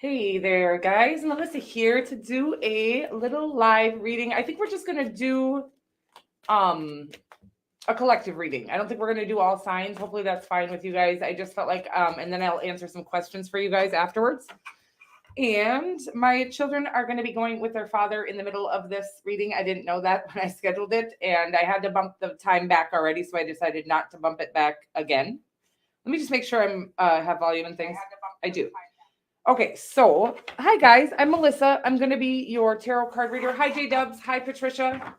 Hey there, guys. Melissa here to do a little live reading. I think we're just going to do a collective reading. I don't think we're going to do all signs. Hopefully that's fine with you guys. I just felt like and then I'll answer some questions for you guys afterwards. And my children are going to be going with their father in the middle of this reading. I didn't know that when I scheduled it, and I had to bump the time back already, so I decided not to bump it back again. Let me just make sure I'm have volume and things. I do. Okay, so hi guys, I'm Melissa. I'm going to be your tarot card reader. Hi J Dubs. Hi Patricia.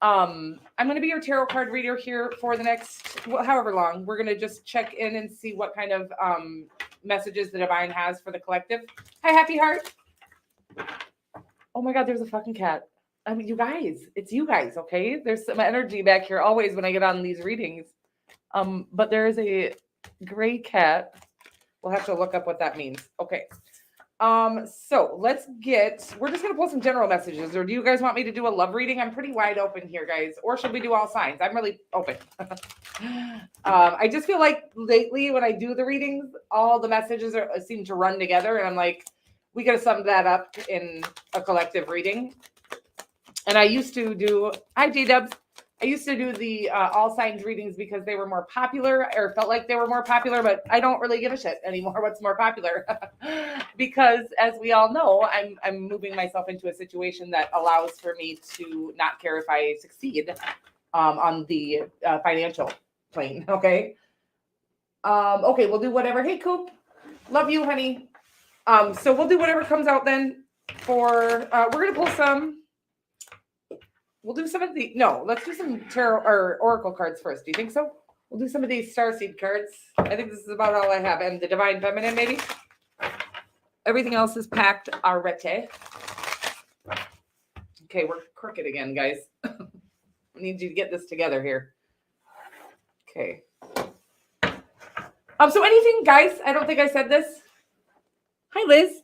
I'm going to be your tarot card reader here for the next however long. We're going to just check in and see what kind of messages the divine has for the collective. Hi Happy Heart. Oh my god, there's a fucking cat. I mean, you guys, it's you guys, okay? There's some energy back here always when I get on these readings. But there is a gray cat. We'll have to look up what that means. Okay. So we're just going to pull some general messages, or do you guys want me to do a love reading? I'm pretty wide open here, guys. Or should we do all signs? I'm really open. I just feel like lately when I do the readings, all the messages seem to run together, and I'm like, we got to sum that up in a collective reading. And I used to do, hi J-Dubs. I used to do the all signs readings because they were more popular, or felt like they were more popular, but I don't really give a shit anymore what's more popular. Because as we all know, I'm moving myself into a situation that allows for me to not care if I succeed on the financial plane. Okay. Okay, we'll do whatever. Hey Coop, love you, honey. So we'll do whatever comes out then. We're gonna pull some. We'll do some of the, no, let's do some tarot or oracle cards first. Do you think so? We'll do some of these starseed cards. I think this is about all I have. And the divine feminine, maybe. Everything else is packed arete. Okay, we're crooked again, guys. I need you to get this together here. Okay. So anything, guys, I don't think I said this. Hi, Liz.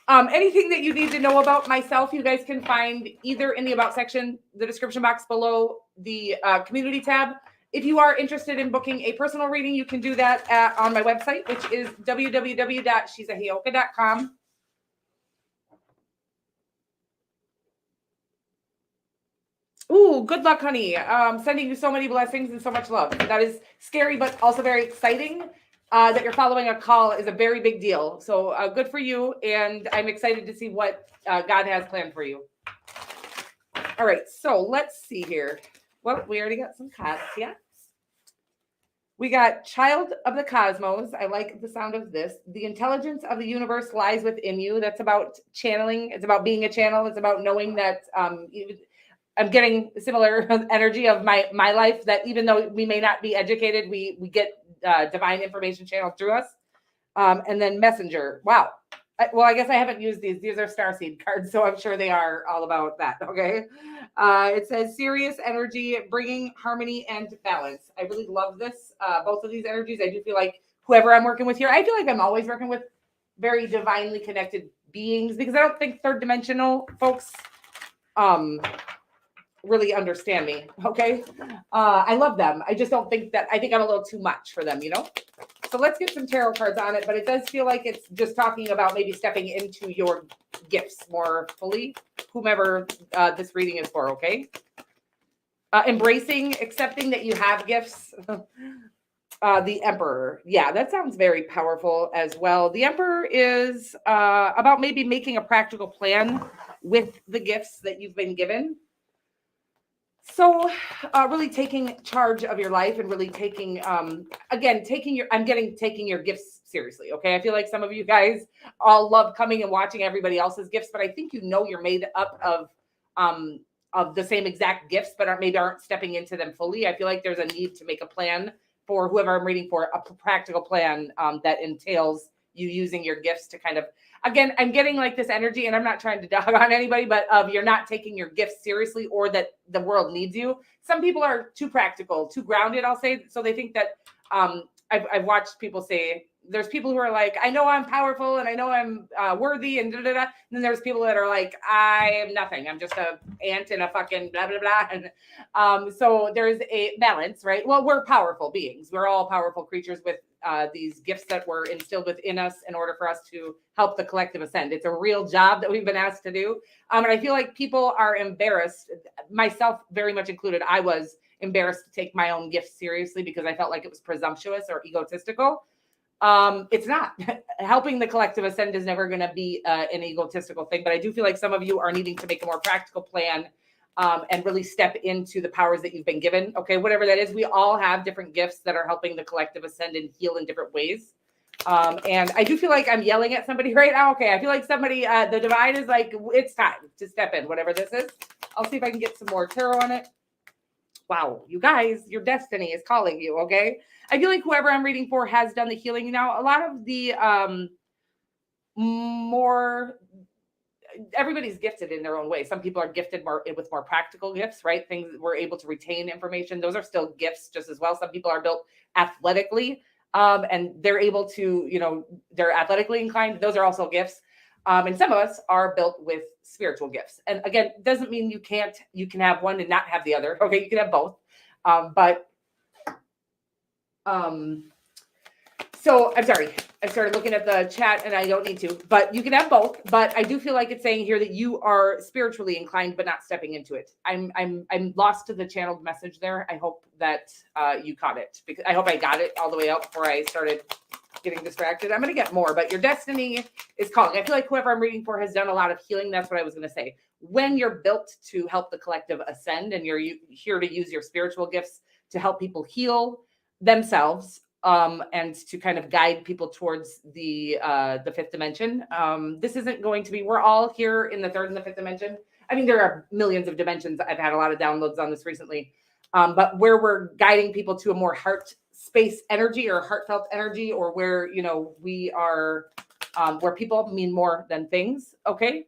Anything that you need to know about myself, you guys can find either in the About section, the description box below, the community tab. If you are interested in booking a personal reading, you can do that on my website, which is www.she'saheyoka.com. Ooh, good luck, honey. Sending you so many blessings and so much love. That is scary, but also very exciting. That you're following a call is a very big deal. So good for you. And I'm excited to see what God has planned for you. All right. So let's see here. Well, we already got some cards. Yeah. We got Child of the Cosmos. I like the sound of this. The intelligence of the universe lies within you. That's about channeling. It's about being a channel. It's about knowing that I'm getting similar energy of my life, that even though we may not be educated, we get divine information channeled through us. And then Messenger. Wow. I guess I haven't used these. These are starseed cards, so I'm sure they are all about that. Okay. It says serious energy, bringing harmony and balance. I really love this. Both of these energies. I do feel like whoever I'm working with here, I feel like I'm always working with very divinely connected beings, because I don't think third dimensional folks really understand me. Okay. I love them. I just don't think that, I think I'm a little too much for them, you know? So let's get some tarot cards on it, but it does feel like it's just talking about maybe stepping into your gifts more fully, whomever this reading is for. Okay. Embracing, accepting that you have gifts. The Emperor. Yeah, that sounds very powerful as well. The Emperor is about maybe making a practical plan with the gifts that you've been given. So really taking charge of your life and really taking, taking your gifts seriously. Okay. I feel like some of you guys all love coming and watching everybody else's gifts, but I think, you're made up of the same exact gifts, but aren't stepping into them fully. I feel like there's a need to make a plan for whoever I'm reading for, a practical plan that entails you using your gifts to kind of, again, I'm getting like this energy, and I'm not trying to dog on anybody, but you're not taking your gifts seriously, or that the world needs you. Some people are too practical, too grounded, I'll say. So they think that I've watched people say, there's people who are like, I know I'm powerful and I know I'm worthy and da da da. And then there's people that are like, I am nothing. I'm just a ant in a fucking blah blah blah. And so there's a balance, right? Well, we're powerful beings. We're all powerful creatures with these gifts that were instilled within us in order for us to help the collective ascend. It's a real job that we've been asked to do. And I feel like people are embarrassed, myself very much included. I was embarrassed to take my own gifts seriously because I felt like it was presumptuous or egotistical. It's not. Helping the collective ascend is never going to be an egotistical thing, but I do feel like some of you are needing to make a more practical plan and really step into the powers that you've been given. Okay, whatever that is, we all have different gifts that are helping the collective ascend and heal in different ways. And I do feel like I'm yelling at somebody right now. Okay, I feel like somebody, the divine is like, it's time to step in, whatever this is. I'll see if I can get some more tarot on it. Wow, you guys, your destiny is calling you, okay? I feel like whoever I'm reading for has done the healing. Now, a lot of the everybody's gifted in their own way. Some people are gifted with more practical gifts, right? Things we're able to retain information. Those are still gifts just as well. Some people are built athletically and they're able to, they're athletically inclined. Those are also gifts. And some of us are built with spiritual gifts. And again, doesn't mean you can have one and not have the other. Okay, you can have both. So I'm sorry, I started looking at the chat and I don't need to, but you can have both. But I do feel like it's saying here that you are spiritually inclined, but not stepping into it. I'm lost to the channeled message there. I hope that you caught it, because I hope I got it all the way out before I started getting distracted. I'm going to get more, but your destiny is calling. I feel like whoever I'm reading for has done a lot of healing. That's what I was going to say. When you're built to help the collective ascend and you're here to use your spiritual gifts to help people heal themselves, and to kind of guide people towards the fifth dimension. This isn't going to be, we're all here in the third and the fifth dimension. I mean, there are millions of dimensions. I've had a lot of downloads on this recently. But where we're guiding people to a more heart space energy or heartfelt energy, or where, we are, where people mean more than things. Okay.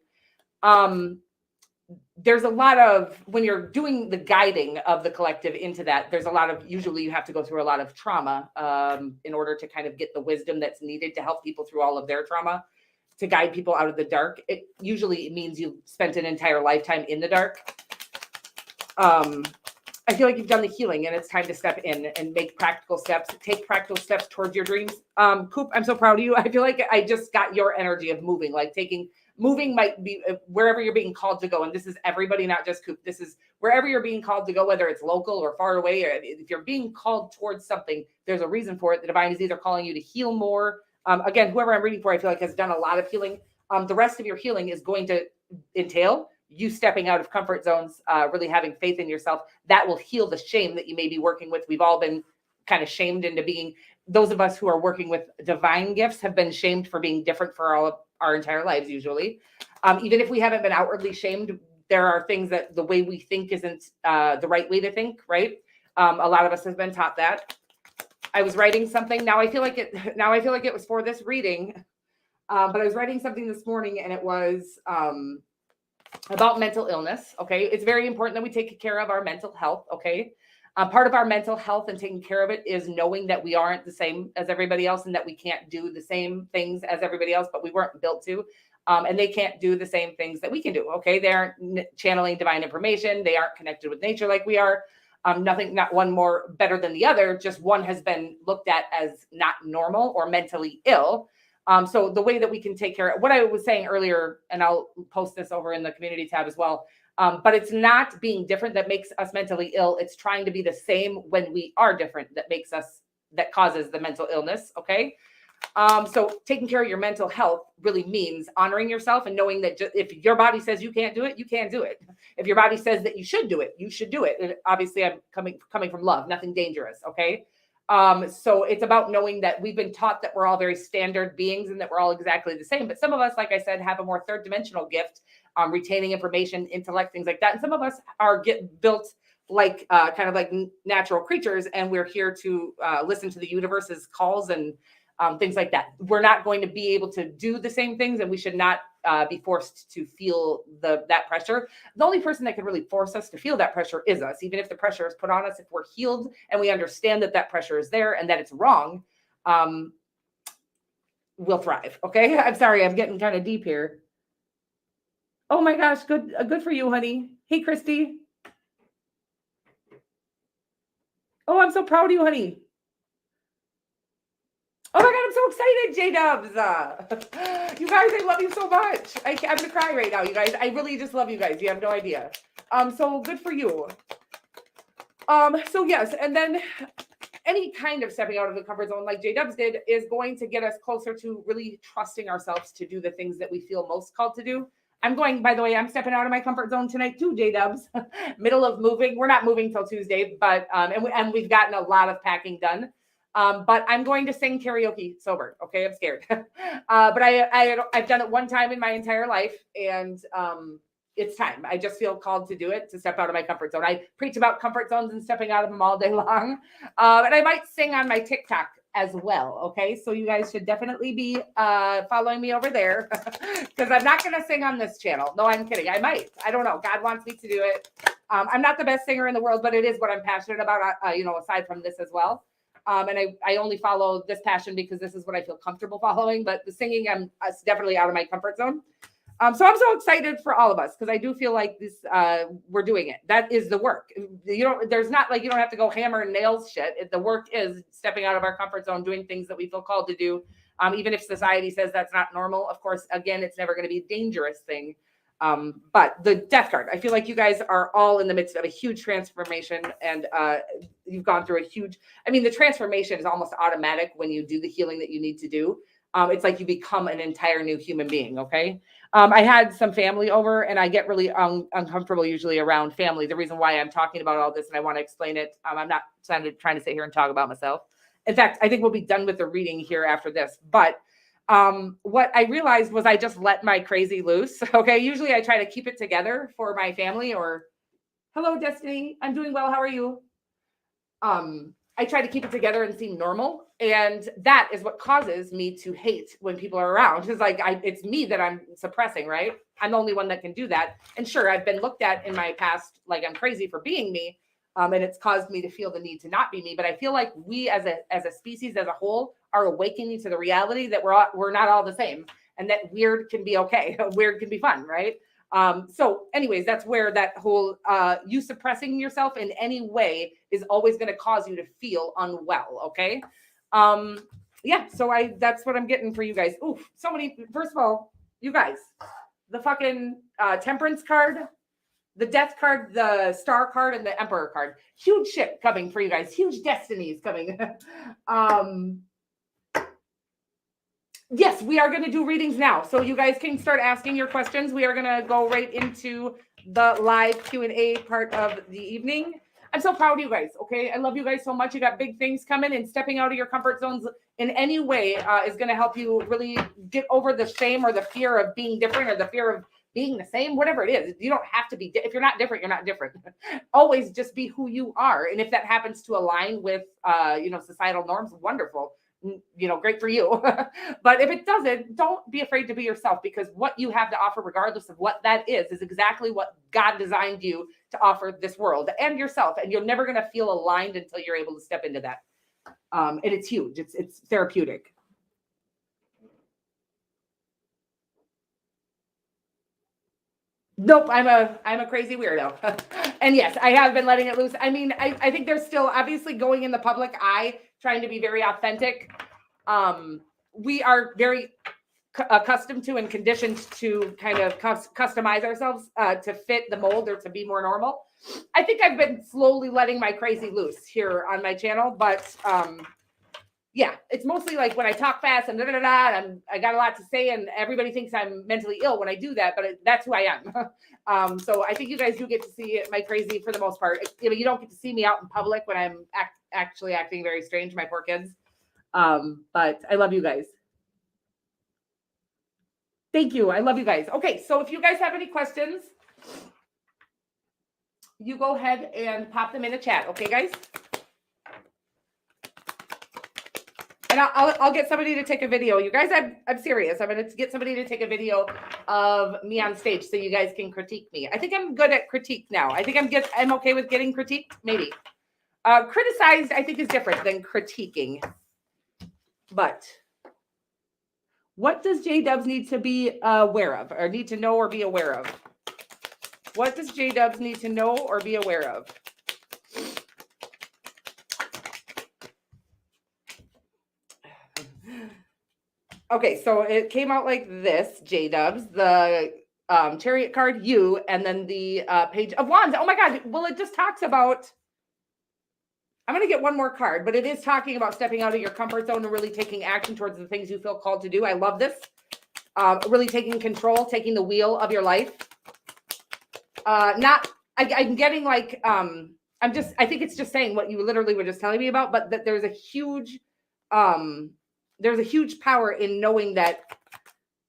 There's a lot of, when you're doing the guiding of the collective into that, there's a lot of, usually you have to go through a lot of trauma in order to kind of get the wisdom that's needed to help people through all of their trauma, to guide people out of the dark. It usually means you've spent an entire lifetime in the dark. I feel like you've done the healing and it's time to step in and make practical steps, take practical steps towards your dreams. Coop, I'm so proud of you. I feel like I just got your energy of moving, like moving might be wherever you're being called to go. And this is everybody, not just Coop. This is wherever you're being called to go, whether it's local or far away, or if you're being called towards something, there's a reason for it. The divine is either calling you to heal more. Again, whoever I'm reading for, I feel like has done a lot of healing. The rest of your healing is going to entail you stepping out of comfort zones, really having faith in yourself. That will heal the shame that you may be working with. We've all been kind of shamed into being, those of us who are working with divine gifts have been shamed for being different for all of our entire lives, usually. Even if we haven't been outwardly shamed, there are things that the way we think isn't the right way to think, right? A lot of us have been taught that. I was writing something. Now I feel like it was for this reading, but I was writing something this morning and it was about mental illness. Okay. It's very important that we take care of our mental health. Okay. Part of our mental health and taking care of it is knowing that we aren't the same as everybody else and that we can't do the same things as everybody else, but we weren't built to. And they can't do the same things that we can do. Okay. They aren't channeling divine information. They aren't connected with nature like we are. Not one more better than the other. Just one has been looked at as not normal or mentally ill. So the way that we can take care of what I was saying earlier, and I'll post this over in the community tab as well. But it's not being different that makes us mentally ill. It's trying to be the same when we are different that causes the mental illness. Okay. So taking care of your mental health really means honoring yourself and knowing that if your body says you can't do it, you can't do it. If your body says that you should do it, you should do it. And obviously I'm coming from love, nothing dangerous. Okay. So it's about knowing that we've been taught that we're all very standard beings and that we're all exactly the same. But some of us, like I said, have a more third dimensional gift, retaining information, intellect, things like that. And some of us get built like kind of like natural creatures, and we're here to listen to the universe's calls and things like that. We're not going to be able to do the same things, and we should not be forced to feel that pressure. The only person that can really force us to feel that pressure is us. Even if the pressure is put on us, if we're healed and we understand that pressure is there and that it's wrong, we'll thrive. Okay. I'm sorry, I'm getting kind of deep here. Oh my gosh, good for you, honey. Hey, Christy. Oh, I'm so proud of you, honey. excited, J-Dubs. You guys, I love you so much. I'm going to cry right now, you guys. I really just love you guys. You have no idea. So good for you. So yes, and then any kind of stepping out of the comfort zone like J-Dubs did is going to get us closer to really trusting ourselves to do the things that we feel most called to do. By the way, I'm stepping out of my comfort zone tonight too, J-Dubs. Middle of moving. We're not moving till Tuesday, but, and we've gotten a lot of packing done. But I'm going to sing karaoke sober. Okay. I'm scared. But I've done it one time in my entire life, and, it's time. I just feel called to do it, to step out of my comfort zone. I preach about comfort zones and stepping out of them all day long. And I might sing on my TikTok as well. Okay. So you guys should definitely be following me over there, because I'm not going to sing on this channel. No, I'm kidding. I might. I don't know. God wants me to do it. I'm not the best singer in the world, but it is what I'm passionate about, aside from this as well. And I only follow this passion because this is what I feel comfortable following. But the singing, I'm definitely out of my comfort zone. So I'm so excited for all of us, because I do feel like this, we're doing it. That is the work. You don't have to go hammer and nails shit. The work is stepping out of our comfort zone, doing things that we feel called to do. Even if society says that's not normal, of course, again, it's never going to be a dangerous thing. But the death card, I feel like you guys are all in the midst of a huge transformation, and you've gone through the transformation is almost automatic when you do the healing that you need to do. It's like you become an entire new human being. Okay. I had some family over, and I get really uncomfortable usually around family. The reason why I'm talking about all this, and I want to explain it. I'm not trying to sit here and talk about myself. In fact, I think we'll be done with the reading here after this. But what I realized was I just let my crazy loose. Okay. Usually I try to keep it together for my family, or hello, Destiny. I'm doing well. How are you? I try to keep it together and seem normal. And that is what causes me to hate when people are around. Because it's me that I'm suppressing, right? I'm the only one that can do that. And sure, I've been looked at in my past like I'm crazy for being me. And it's caused me to feel the need to not be me. But I feel like we as a species as a whole are awakening to the reality that we're not all the same, and that weird can be okay. Weird can be fun, right? So anyways, that's where that whole you suppressing yourself in any way is always going to cause you to feel unwell. Okay. So that's what I'm getting for you guys. Oof, so many. First of all, you guys, the fucking temperance card, the death card, the star card, and the emperor card. Huge shit coming for you guys. Huge destinies coming. Yes, we are going to do readings now. So you guys can start asking your questions. We are going to go right into the live Q&A part of the evening. I'm so proud of you guys. Okay. I love you guys so much. You got big things coming, and stepping out of your comfort zones in any way is going to help you really get over the shame or the fear of being different, or the fear of being the same, whatever it is. You don't have to be, if you're not different, you're not different. Always just be who you are. And if that happens to align with, societal norms, wonderful. Great for you. But if it doesn't, don't be afraid to be yourself, because what you have to offer, regardless of what that is exactly what God designed you to offer this world and yourself. And you're never going to feel aligned until you're able to step into that. And it's huge. It's therapeutic. Nope, I'm a crazy weirdo. And yes, I have been letting it loose. I mean, I think there's still obviously going in the public eye, trying to be very authentic. We are very accustomed to and conditioned to kind of customize ourselves to fit the mold or to be more normal. I think I've been slowly letting my crazy loose here on my channel, but yeah, it's mostly like when I talk fast and I got a lot to say, and everybody thinks I'm mentally ill when I do that, but that's who I am. So I think you guys do get to see my crazy for the most part. You don't get to see me out in public when I'm actually acting very strange, my poor kids. But I love you guys. Thank you. I love you guys. Okay, so if you guys have any questions, you go ahead and pop them in the chat. Okay, guys? And I'll get somebody to take a video. You guys, I'm serious. I'm going to get somebody to take a video of me on stage so you guys can critique me. I think I'm good at critique now. I think I'm okay with getting critiqued, maybe. Criticized, I think, is different than critiquing. But what does J-Dubs need to be aware of, or need to know or be aware of? What does J-Dubs need to know or be aware of? Okay, so it came out like this, J-Dubs, the Chariot card, you, and then the Page of Wands. Oh my God. Well, it just talks about, I'm going to get one more card, but it is talking about stepping out of your comfort zone and really taking action towards the things you feel called to do. I love this. Really taking control, taking the wheel of your life. I'm getting like, I think it's just saying what you literally were just telling me about, but that there's a huge power in knowing that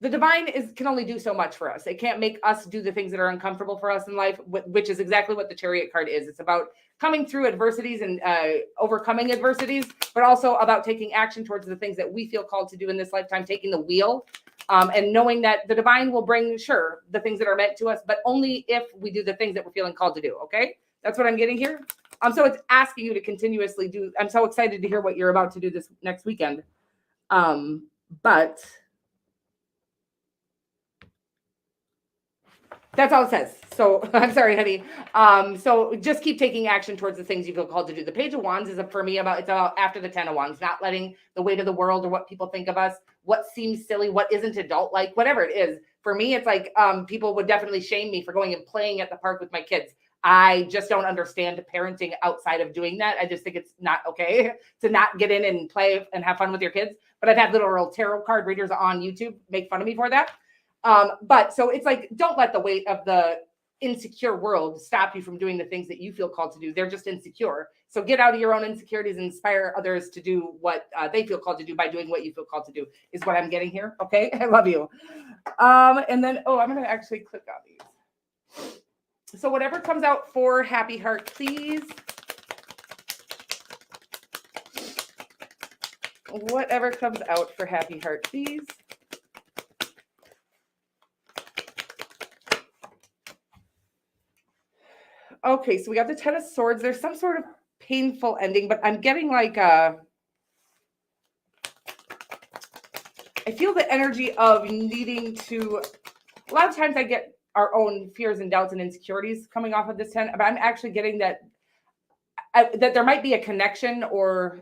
the divine can only do so much for us. It can't make us do the things that are uncomfortable for us in life, which is exactly what the Chariot card is. It's about coming through adversities and overcoming adversities, but also about taking action towards the things that we feel called to do in this lifetime, taking the wheel, and knowing that the divine will bring, sure, the things that are meant to us, but only if we do the things that we're feeling called to do. Okay, that's what I'm getting here. So it's asking you to continuously do. I'm so excited to hear what you're about to do this next weekend. But that's all it says. So I'm sorry, honey. So just keep taking action towards the things you feel called to do. The Page of Wands is for me it's about after the 10 of Wands, not letting the weight of the world or what people think of us, what seems silly, what isn't adult like, whatever it is. For me, it's like people would definitely shame me for going and playing at the park with my kids. I just don't understand parenting outside of doing that. I just think it's not okay to not get in and play and have fun with your kids. But I've had literal tarot card readers on YouTube make fun of me for that. But so it's like, don't let the weight of the insecure world stop you from doing the things that you feel called to do. They're just insecure. So get out of your own insecurities and inspire others to do what they feel called to do by doing what you feel called to do is what I'm getting here. Okay. I love you. And then, I'm going to actually click on these. So whatever comes out for Happy Heart, please. Whatever comes out for Happy Heart, please. Okay, so we got the 10 of Swords. There's some sort of painful ending, but I'm getting like I feel the energy of needing to, a lot of times I get our own fears and doubts and insecurities coming off of this 10, but I'm actually getting that there might be a connection or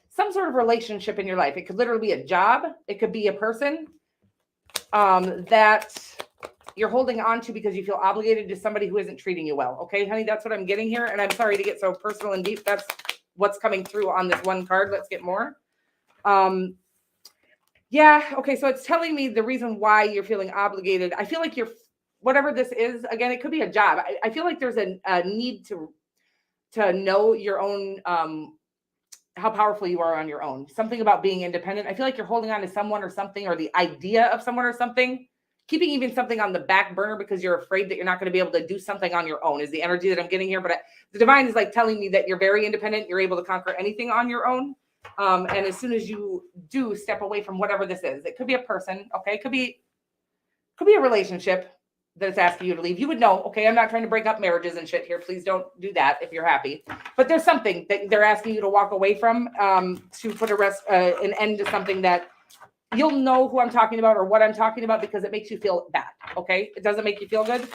some sort of relationship in your life. It could literally be a job. It could be a person that you're holding on to because you feel obligated to somebody who isn't treating you well. Okay, honey, that's what I'm getting here. And I'm sorry to get so personal and deep. That's what's coming through on this one card. Let's get more. Yeah. Okay. So it's telling me the reason why you're feeling obligated. I feel like whatever this is, again, it could be a job. I feel like there's a need to know your own, how powerful you are on your own. Something about being independent. I feel like you're holding on to someone or something, or the idea of someone or something, keeping even something on the back burner because you're afraid that you're not going to be able to do something on your own is the energy that I'm getting here. But the divine is like telling me that you're very independent. You're able to conquer anything on your own. And as soon as you do step away from whatever this is, it could be a person. Okay. It could be a relationship that it's asking you to leave. You would know, okay, I'm not trying to break up marriages and shit here. Please don't do that if you're happy. But there's something that they're asking you to walk away from, to put an end to something that you'll know who I'm talking about or what I'm talking about because it makes you feel bad. Okay. It doesn't make you feel good.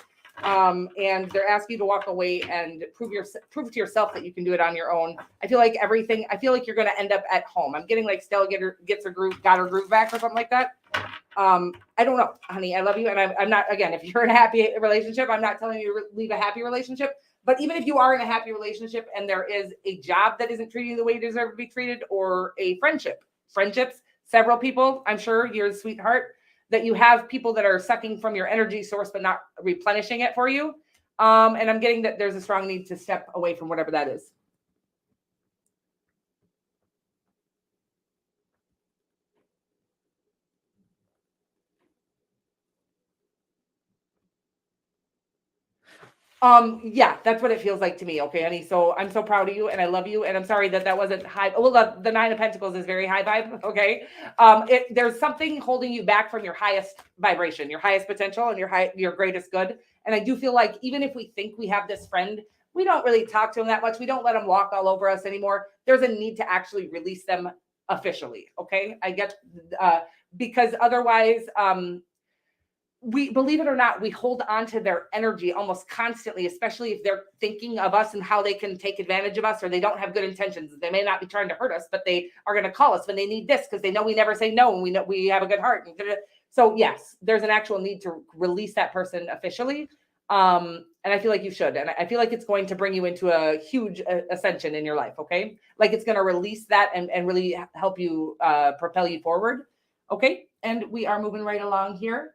And they're asking you to walk away and prove to yourself that you can do it on your own. I feel like you're going to end up at home. I'm getting like Stella got her groove back or something like that. I don't know, honey, I love you. And I'm not, again, if you're in a happy relationship, I'm not telling you to leave a happy relationship, but even if you are in a happy relationship and there is a job that isn't treating you the way you deserve to be treated, or a friendships, several people, I'm sure you're a sweetheart, that you have people that are sucking from your energy source, but not replenishing it for you. And I'm getting that there's a strong need to step away from whatever that is. Yeah, that's what it feels like to me. Okay, honey. So I'm so proud of you and I love you. And I'm sorry that wasn't high. Well, the 9 of Pentacles is very high vibe. Okay. There's something holding you back from your highest vibration, your highest potential, and your greatest good. And I do feel like even if we think we have this friend, we don't really talk to him that much. We don't let him walk all over us anymore. There's a need to actually release them officially. Okay. I get, because otherwise, we, believe it or not, we hold on to their energy almost constantly, especially if they're thinking of us and how they can take advantage of us, or they don't have good intentions. They may not be trying to hurt us, but they are going to call us when they need this because they know we never say no, and we know we have a good heart. So yes, there's an actual need to release that person officially. And I feel like you should. And I feel like it's going to bring you into a huge ascension in your life. Okay. Like it's going to release that and really help you propel you forward. Okay. And we are moving right along here.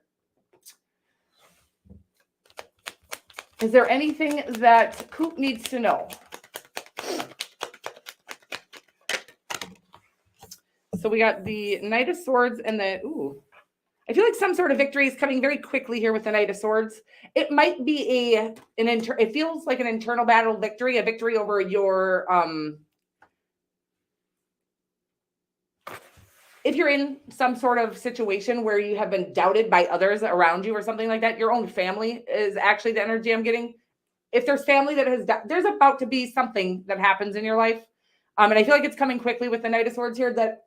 Is there anything that Coop needs to know? So we got the Knight of Swords and the, I feel like some sort of victory is coming very quickly here with the Knight of Swords. It might be it feels like an internal battle victory, a victory over your, if you're in some sort of situation where you have been doubted by others around you or something like that, your own family is actually the energy I'm getting. If there's family that has, there's about to be something that happens in your life. And I feel like it's coming quickly with the Knight of Swords here that,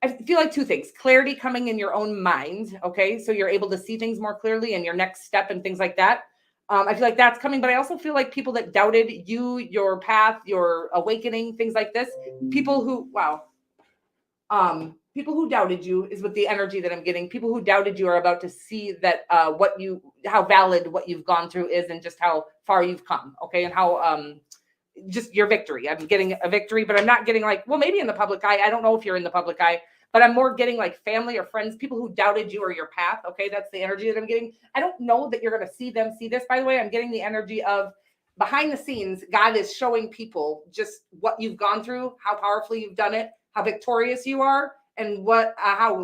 I feel like two things: clarity coming in your own mind. Okay. So you're able to see things more clearly and your next step and things like that. I feel like that's coming, but I also feel like people that doubted you, your path, your awakening, things like this, people who doubted you is with the energy that I'm getting. People who doubted you are about to see that how valid what you've gone through is, and just how far you've come. Okay. And how, just your victory. I'm getting a victory, but I'm not getting like, well, maybe in the public eye. I don't know if you're in the public eye, but I'm more getting like family or friends, people who doubted you or your path. Okay. That's the energy that I'm getting. I don't know that you're going to see them see this, by the way. I'm getting the energy of behind the scenes. God is showing people just what you've gone through, how powerfully you've done it, how victorious you are, and how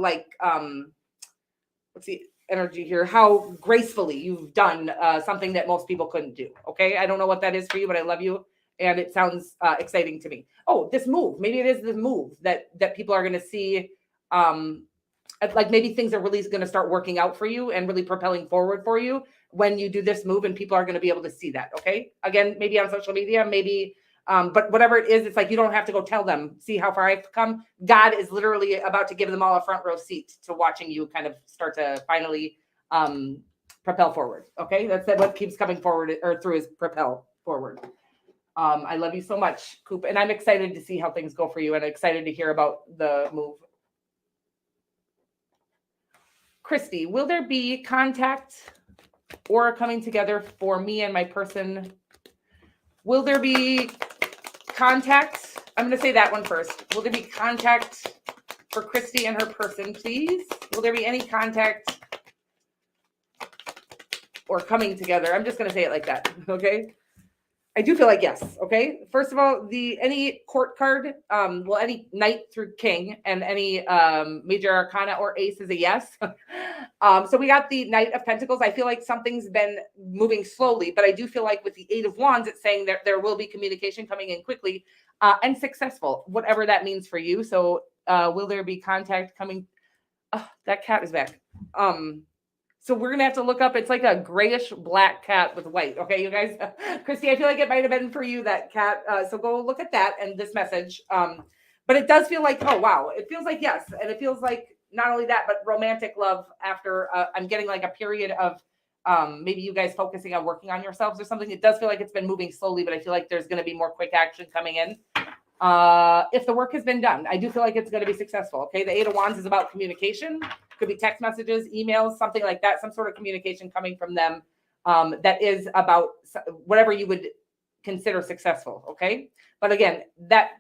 what's the energy here? How gracefully you've done something that most people couldn't do. Okay. I don't know what that is for you, but I love you. And it sounds exciting to me. Oh, this move. Maybe it is the move that people are going to see. Like maybe things are really going to start working out for you and really propelling forward for you when you do this move, and people are going to be able to see that. Okay. Again, maybe on social media, maybe, but whatever it is, it's like, you don't have to go tell them, see how far I've come. God is literally about to give them all a front row seat to watching you kind of start to finally propel forward. Okay. That's what keeps coming forward or through is propel forward. I love you so much, Coop, and I'm excited to see how things go for you, and excited to hear about the move. Christy, will there be contact or coming together for me and my person? Will there be contact? I'm going to say that one first. Will there be contact for Christy and her person, please? Will there be any contact or coming together? I'm just going to say it like that, okay? I do feel like yes. Okay. First of all, any court card, any knight through king, and any major arcana or ace is a yes. So we got the Knight of Pentacles. I feel like something's been moving slowly, but I do feel like with the Eight of Wands, it's saying that there will be communication coming in quickly and successful, whatever that means for you. So will there be contact coming? Oh, that cat is back. So we're going to have to look up. It's like a grayish black cat with white. Okay, you guys. Christy, I feel like it might have been for you, that cat. So go look at that and this message. But it does feel like, oh, wow. It feels like yes. And it feels like not only that, but romantic love after I'm getting like a period of maybe you guys focusing on working on yourselves or something. It does feel like it's been moving slowly, but I feel like there's going to be more quick action coming in. If the work has been done, I do feel like it's going to be successful. Okay. The Eight of Wands is about communication. Could be text messages, emails, something like that, some sort of communication coming from them that is about whatever you would consider successful. Okay. But again, that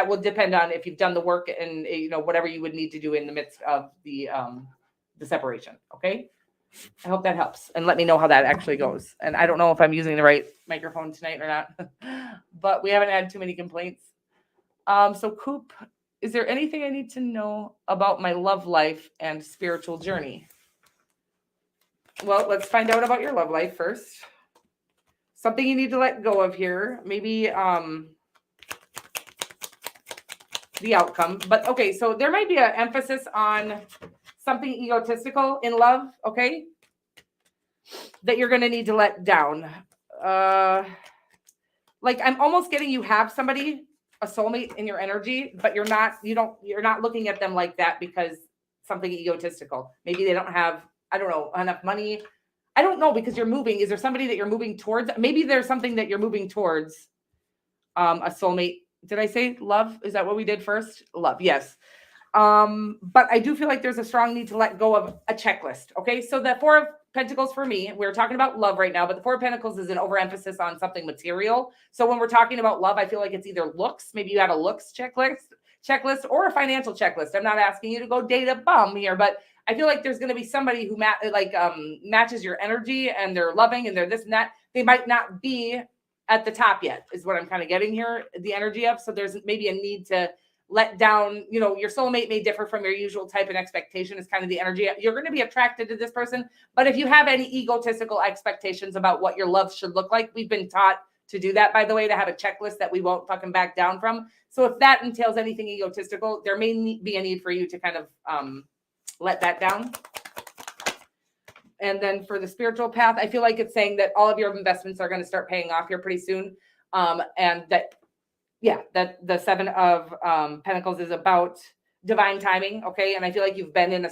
will depend on if you've done the work and whatever you would need to do in the midst of the separation. Okay. I hope that helps, and let me know how that actually goes. And I don't know if I'm using the right microphone tonight or not, but we haven't had too many complaints. So Coop, is there anything I need to know about my love life and spiritual journey? Well, let's find out about your love life first. Something you need to let go of here. Maybe the outcome. But okay, so there might be an emphasis on something egotistical in love, okay? That you're going to need to let down. Like I'm almost getting you have somebody, a soulmate in your energy, but you're not looking at them like that because something egotistical. Maybe they don't have, I don't know, enough money. I don't know, because you're moving. Is there somebody that you're moving towards? Maybe there's something that you're moving towards. A soulmate. Did I say love? Is that what we did first? Love. Yes. But I do feel like there's a strong need to let go of a checklist. Okay. So the Four of Pentacles for me, we're talking about love right now, but the Four of Pentacles is an overemphasis on something material. So when we're talking about love, I feel like it's either looks, maybe you have a looks checklist or a financial checklist. I'm not asking you to go date a bum here, but I feel like there's going to be somebody who matches your energy, and they're loving and they're this and that. They might not be at the top yet, is what I'm kind of getting here, the energy of. So there's maybe a need to let down, your soulmate may differ from your usual type and expectation is kind of the energy. You're going to be attracted to this person. But if you have any egotistical expectations about what your love should look like, we've been taught to do that, by the way, to have a checklist that we won't fucking back down from. So if that entails anything egotistical, there may be a need for you to kind of let that down. And then for the spiritual path, I feel like it's saying that all of your investments are going to start paying off here pretty soon. And that the Seven of Pentacles is about divine timing. Okay. And I feel like you've been in a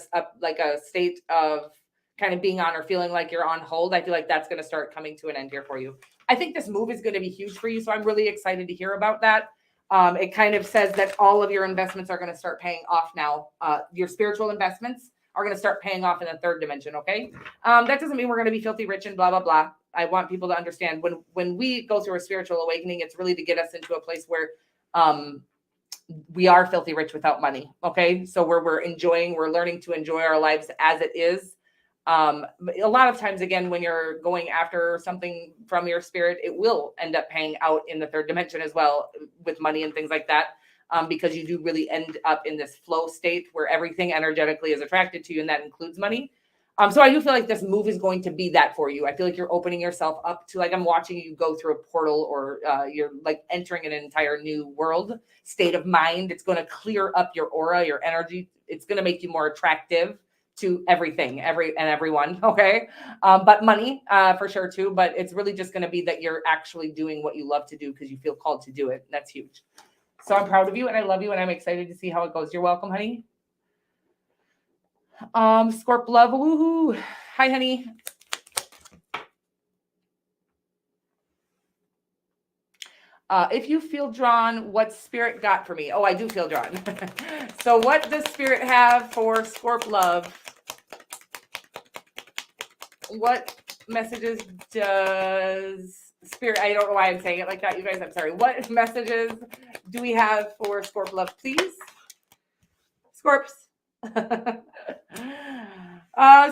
state of kind of being on or feeling like you're on hold. I feel like that's going to start coming to an end here for you. I think this move is going to be huge for you. So I'm really excited to hear about that. It kind of says that all of your investments are going to start paying off now. Your spiritual investments are going to start paying off in the third dimension. Okay. That doesn't mean we're going to be filthy rich and blah, blah, blah. I want people to understand when we go through a spiritual awakening, it's really to get us into a place where we are filthy rich without money. Okay. So we're learning to enjoy our lives as it is. A lot of times, again, when you're going after something from your spirit, it will end up paying out in the third dimension as well with money and things like that. Because you do really end up in this flow state where everything energetically is attracted to you, and that includes money. So I do feel like this move is going to be that for you. I feel like you're opening yourself up to, like, I'm watching you go through a portal, or you're like entering an entire new world state of mind. It's going to clear up your aura, your energy. It's going to make you more attractive to everything, everyone. Okay. But money, for sure too. But it's really just going to be that you're actually doing what you love to do because you feel called to do it. That's huge. So I'm proud of you and I love you and I'm excited to see how it goes. You're welcome, honey. Scorp love. Woohoo. Hi, honey. If you feel drawn, what spirit got for me? Oh, I do feel drawn. So what does spirit have for Scorp love? What messages does spirit, I don't know why I'm saying it like that, you guys, I'm sorry. What messages do we have for Scorp love, please? Scorps.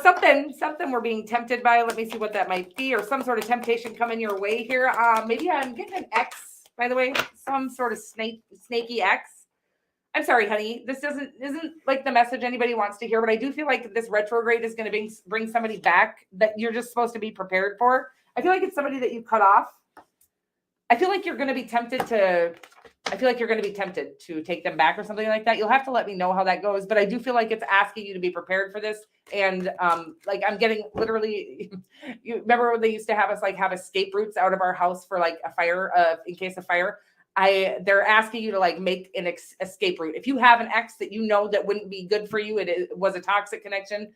Something we're being tempted by. Let me see what that might be, or some sort of temptation coming your way here. Maybe I'm getting an X, by the way, some sort of snaky X. I'm sorry, honey. This isn't like the message anybody wants to hear, but I do feel like this retrograde is going to bring somebody back that you're just supposed to be prepared for. I feel like it's somebody that you cut off. I feel like you're going to be tempted to take them back or something like that. You'll have to let me know how that goes, but I do feel like it's asking you to be prepared for this. And like I'm getting literally, you remember when they used to have us like have escape routes out of our house for like a fire, in case of fire. They're asking you to like make an escape route. If you have an ex that you know that wouldn't be good for you, it was a toxic connection.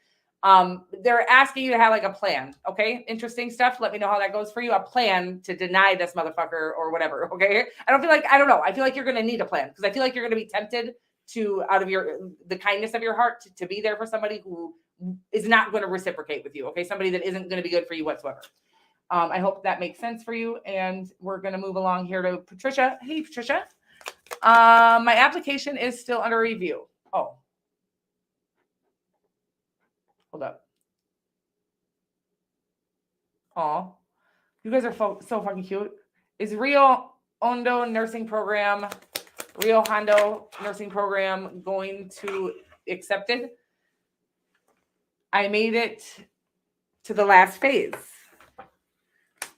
They're asking you to have like a plan. Okay. Interesting stuff. Let me know how that goes for you. A plan to deny this motherfucker or whatever. Okay. I don't know. I feel like you're going to need a plan because I feel like you're going to be tempted to, out of the kindness of your heart, to be there for somebody who is not going to reciprocate with you. Okay. Somebody that isn't going to be good for you whatsoever. I hope that makes sense for you. And we're going to move along here to Patricia. Hey, Patricia. My application is still under review. Oh, hold up. Oh, you guys are so fucking cute. Is Rio Hondo nursing program going to accepted? I made it to the last phase.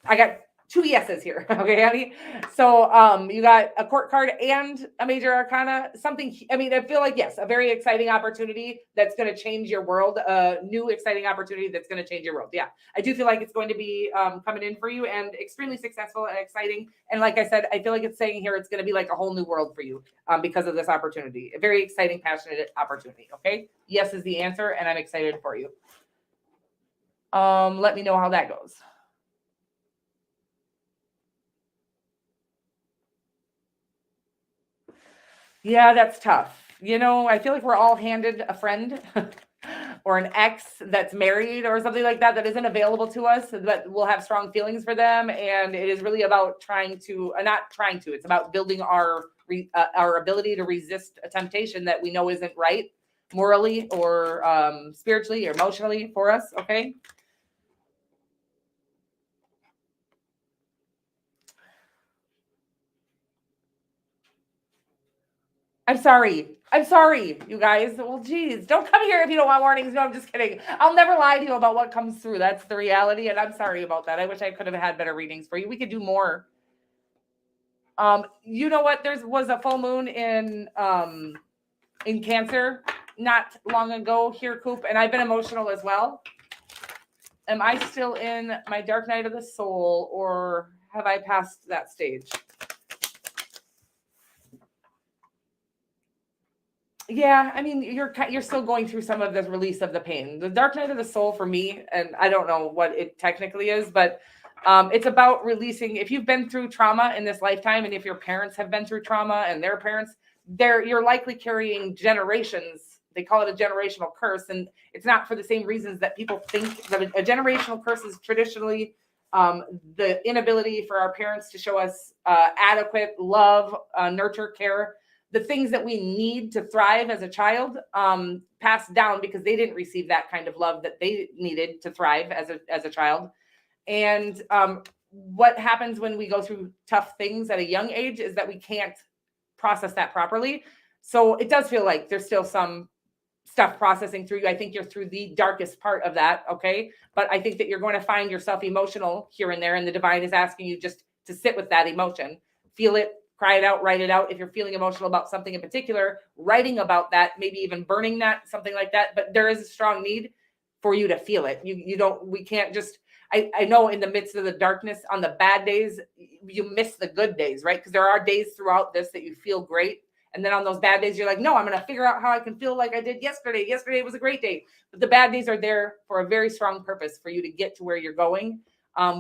I got 2 yeses here. Okay, honey. So you got a court card and a major arcana, something. I mean, I feel like, yes, a very exciting opportunity that's going to change your world, a new exciting opportunity that's going to change your world. Yeah, I do feel like it's going to be coming in for you and extremely successful and exciting. And like I said, I feel like it's saying here it's going to be like a whole new world for you because of this opportunity. A very exciting, passionate opportunity. Okay. Yes is the answer. And I'm excited for you. Let me know how that goes. Yeah, that's tough. I feel like we're all handed a friend or an ex that's married or something like that isn't available to us, but we'll have strong feelings for them. And it is really about not trying to, it's about building our ability to resist a temptation that we know isn't right morally or spiritually or emotionally for us. Okay. I'm sorry. I'm sorry, you guys. Well, geez, don't come here if you don't want warnings. No, I'm just kidding. I'll never lie to you about what comes through. That's the reality, and I'm sorry about that. I wish I could have had better readings for you. We could do more. You know what? There was a full moon in Cancer not long ago here, Coop, and I've been emotional as well. Am I still in my dark night of the soul, or have I passed that stage? Yeah, I mean, you're still going through some of the release of the pain. The dark night of the soul for me, and I don't know what it technically is, but it's about releasing. If you've been through trauma in this lifetime, and if your parents have been through trauma and their parents, you're likely carrying generations. They call it a generational curse, and it's not for the same reasons that people think. That a generational curse is traditionally the inability for our parents to show us adequate love, nurture, care, the things that we need to thrive as a child, passed down because they didn't receive that kind of love that they needed to thrive as a child. And what happens when we go through tough things at a young age is that we can't process that properly. So it does feel like there's still some stuff processing through you. I think you're through the darkest part of that. Okay. But I think that you're going to find yourself emotional here and there. And the divine is asking you just to sit with that emotion, feel it, cry it out, write it out. If you're feeling emotional about something in particular, writing about that, maybe even burning that, something like that. But there is a strong need for you to feel it. We can't just, I know in the midst of the darkness on the bad days, you miss the good days, right? Because there are days throughout this that you feel great. And then on those bad days, you're like, no, I'm going to figure out how I can feel like I did yesterday. Yesterday was a great day. But the bad days are there for a very strong purpose for you to get to where you're going,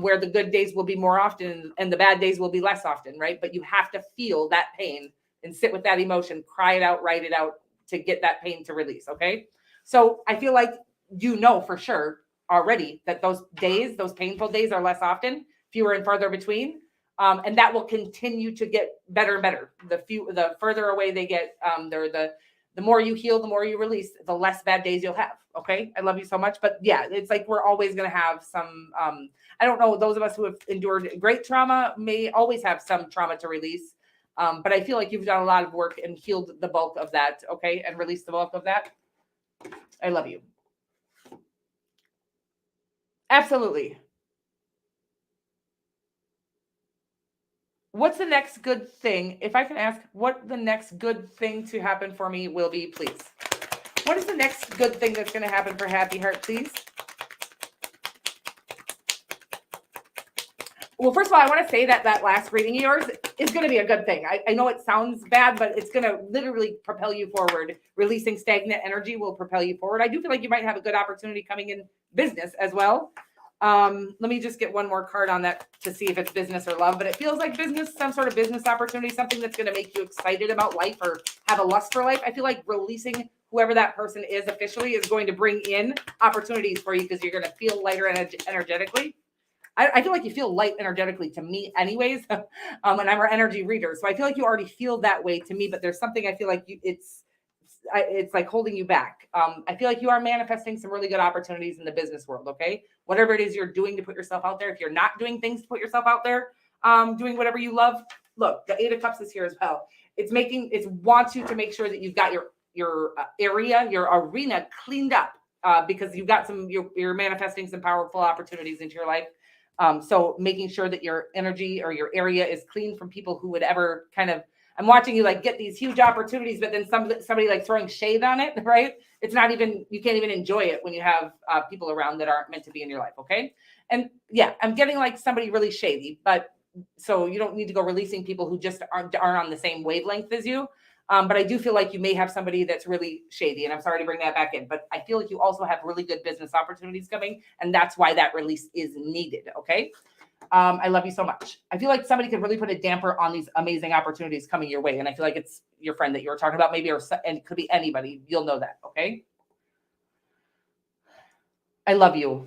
where the good days will be more often and the bad days will be less often, right? But you have to feel that pain and sit with that emotion, cry it out, write it out to get that pain to release, okay? So I feel like for sure already that those days, those painful days are less often, fewer and farther between. And that will continue to get better and better. The further away they get, the more you heal, the more you release, the less bad days you'll have. Okay. I love you so much. But yeah, it's like we're always going to have some, I don't know, those of us who have endured great trauma may always have some trauma to release. But I feel like you've done a lot of work and healed the bulk of that. Okay. And released the bulk of that. I love you. Absolutely. What's the next good thing? If I can ask, what the next good thing to happen for me will be, please. What is the next good thing that's going to happen for Happy Heart, please? Well, first of all, I want to say that last reading of yours is going to be a good thing. I know it sounds bad, but it's going to literally propel you forward. Releasing stagnant energy will propel you forward. I do feel like you might have a good opportunity coming in business as well. Let me just get one more card on that to see if it's business or love, but it feels like business, some sort of business opportunity, something that's going to make you excited about life or have a lust for life. I feel like releasing whoever that person is officially is going to bring in opportunities for you because you're going to feel lighter energetically. I feel like you feel light energetically to me anyways. And I'm our energy reader. So I feel like you already feel that way to me, but there's something I feel like it's like holding you back. I feel like you are manifesting some really good opportunities in the business world. Okay. Whatever it is you're doing to put yourself out there. If you're not doing things to put yourself out there, doing whatever you love, look, the 8 of Cups is here as well. It wants you to make sure that you've got your area, your arena cleaned up, because you've got you're manifesting some powerful opportunities into your life. So making sure that your energy or your area is clean from people who would ever I'm watching you like get these huge opportunities, but then somebody like throwing shade on it, right? It's not even, you can't even enjoy it when you have people around that aren't meant to be in your life. Okay. And yeah, I'm getting like somebody really shady, but so you don't need to go releasing people who just aren't on the same wavelength as you. But I do feel like you may have somebody that's really shady, and I'm sorry to bring that back in, but I feel like you also have really good business opportunities coming, and that's why that release is needed. Okay. I love you so much. I feel like somebody could really put a damper on these amazing opportunities coming your way. And I feel like it's your friend that you were talking about, maybe, and it could be anybody. You'll know that. Okay. I love you.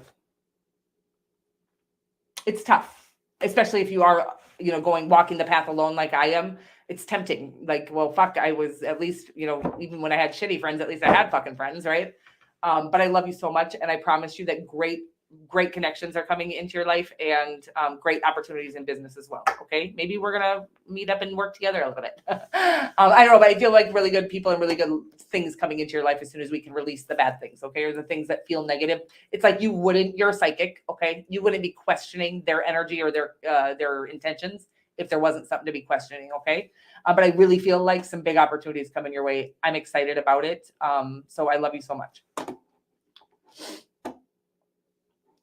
It's tough, especially if you are, walking the path alone like I am. It's tempting. Like, well, fuck, I was at least, even when I had shitty friends, at least I had fucking friends, right? But I love you so much. And I promise you that great connections are coming into your life, and great opportunities in business as well. Okay. Maybe we're going to meet up and work together a little bit. I don't know, but I feel like really good people and really good things coming into your life as soon as we can release the bad things. Okay. Or the things that feel negative. It's like you're a psychic. Okay. You wouldn't be questioning their energy or their intentions if there wasn't something to be questioning. Okay. But I really feel like some big opportunities coming your way. I'm excited about it. So I love you so much.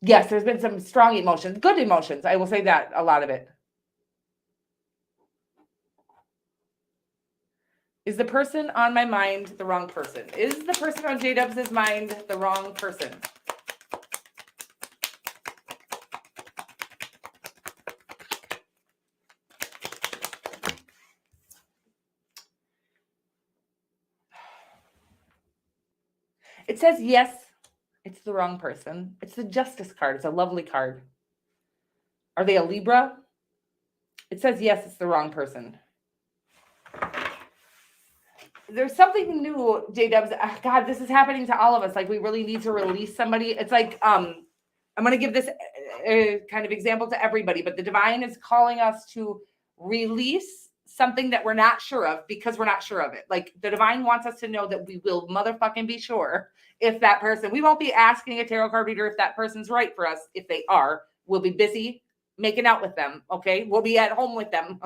Yes, there's been some strong emotions, good emotions. I will say that, a lot of it. Is the person on my mind the wrong person? Is the person on J-Dubs' mind the wrong person? It says yes, it's the wrong person. It's the Justice card. It's a lovely card. Are they a Libra? It says yes, it's the wrong person. There's something new, J-Dubs. God, this is happening to all of us. Like, we really need to release somebody. It's like, I'm going to give this kind of example to everybody, but the divine is calling us to release something that we're not sure of because we're not sure of it. Like, the divine wants us to know that we will motherfucking be sure if that person, we won't be asking a tarot card reader if that person's right for us. If they are, we'll be busy making out with them. Okay. We'll be at home with them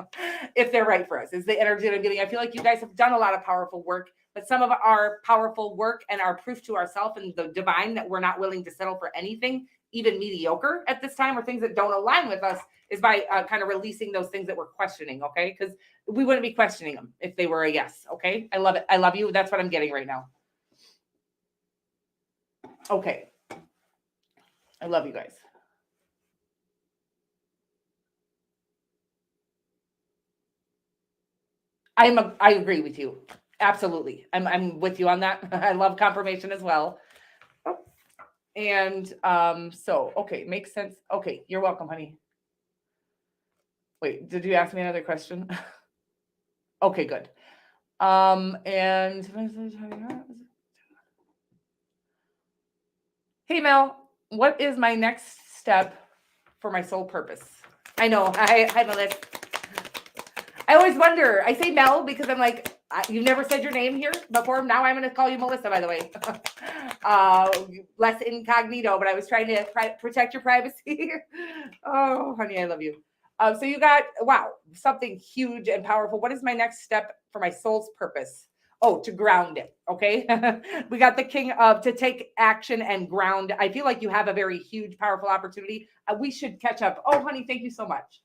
if they're right for us, is the energy that I'm getting. I feel like you guys have done a lot of powerful work, but some of our powerful work and our proof to ourselves and the divine that we're not willing to settle for anything, even mediocre at this time, or things that don't align with us, is by kind of releasing those things that we're questioning. Okay. Because we wouldn't be questioning them if they were a yes. Okay. I love it. I love you. That's what I'm getting right now. Okay. I love you guys. I agree with you. Absolutely. I'm with you on that. I love confirmation as well. And so, okay, makes sense. Okay, you're welcome, honey. Wait, did you ask me another question? Okay, good. And hey, Mel, what is my next step for my soul purpose? I know. Hi, Melissa. I always wonder. I say Mel because I'm like, you never said your name here before. Now I'm going to call you Melissa, by the way. Less incognito, but I was trying to protect your privacy. Oh, honey, I love you. So you got, wow, something huge and powerful. What is my next step for my soul's purpose? Oh, to ground it. Okay. We got the king of to take action and ground. I feel like you have a very huge, powerful opportunity. We should catch up. Oh, honey, thank you so much.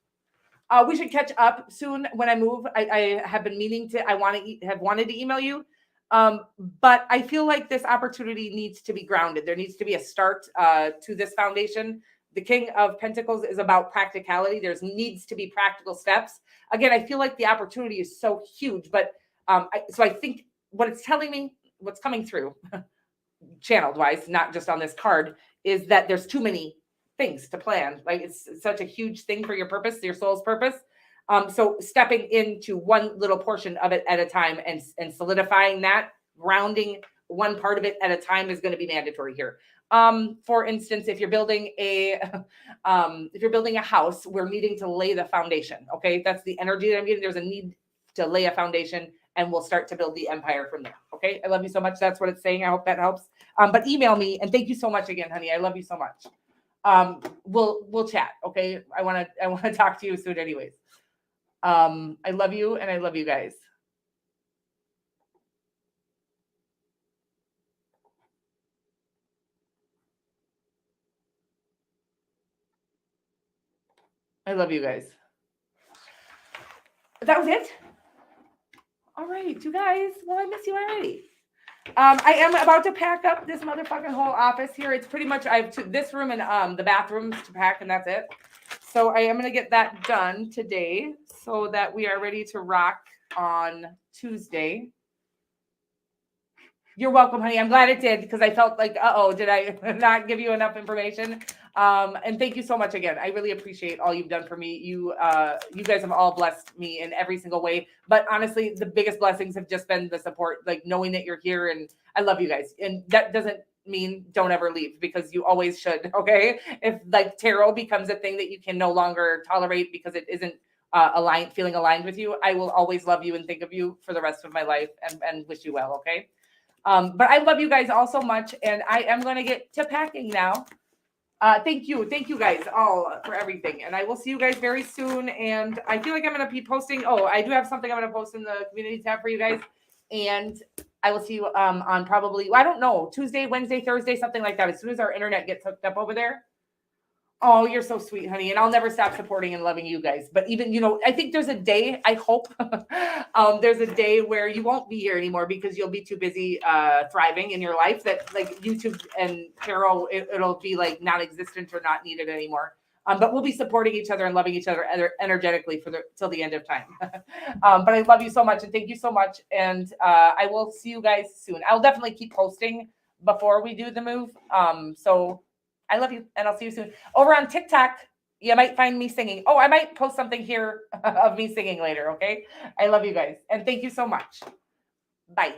We should catch up soon when I move. I have been meaning to, have wanted to email you. But I feel like this opportunity needs to be grounded. There needs to be a start to this foundation. The King of Pentacles is about practicality. There's needs to be practical steps. Again, I feel like the opportunity is so huge, but so I think what it's telling me, what's coming through, channeled wise, not just on this card, is that there's too many things to plan. Like, it's such a huge thing for your purpose, your soul's purpose. So stepping into one little portion of it at a time and solidifying that, grounding one part of it at a time, is going to be mandatory here. For instance, if you're building a house, we're needing to lay the foundation. Okay. That's the energy that I'm getting. There's a need to lay a foundation, and we'll start to build the empire from there. Okay. I love you so much. That's what it's saying. I hope that helps. But email me, and thank you so much again, honey. I love you so much. We'll chat. Okay. I want to talk to you soon anyways. I love you, and I love you guys. I love you guys. That was it. All right, you guys. Well, I miss you already. I am about to pack up this motherfucking whole office here. It's pretty much I have this room and the bathrooms to pack, and that's it. So I am gonna get that done today so that we are ready to rock on Tuesday. You're welcome, honey. I'm glad it did because I felt like, did I not give you enough information? And thank you so much again. I really appreciate all you've done for me. You guys have all blessed me in every single way. But honestly, the biggest blessings have just been the support, like knowing that you're here, and I love you guys. And that doesn't mean don't ever leave because you always should. Okay, if like tarot becomes a thing that you can no longer tolerate because it isn't feeling aligned with you, I will always love you and think of you for the rest of my life and wish you well. Okay. But I love you guys all so much, and I am going to get to packing now. Thank you guys all for everything, and I will see you guys very soon. And I feel like I'm going to be posting. Oh, I do have something I'm going to post in the community tab for you guys, and I will see you on probably I don't know Tuesday, Wednesday, Thursday, something like that. As soon as our internet gets hooked up over there. Oh, you're so sweet, honey. And I'll never stop supporting and loving you guys. But even, I think there's a day, I hope, there's a day where you won't be here anymore because you'll be too busy thriving in your life that like YouTube and tarot, it'll be like non-existent or not needed anymore. But we'll be supporting each other and loving each other energetically till the end of time. But I love you so much and thank you so much. And I will see you guys soon. I'll definitely keep posting before we do the move. So I love you, and I'll see you soon. Over on TikTok, you might find me singing. Oh, I might post something here of me singing later, okay? I love you guys, and thank you so much. Bye.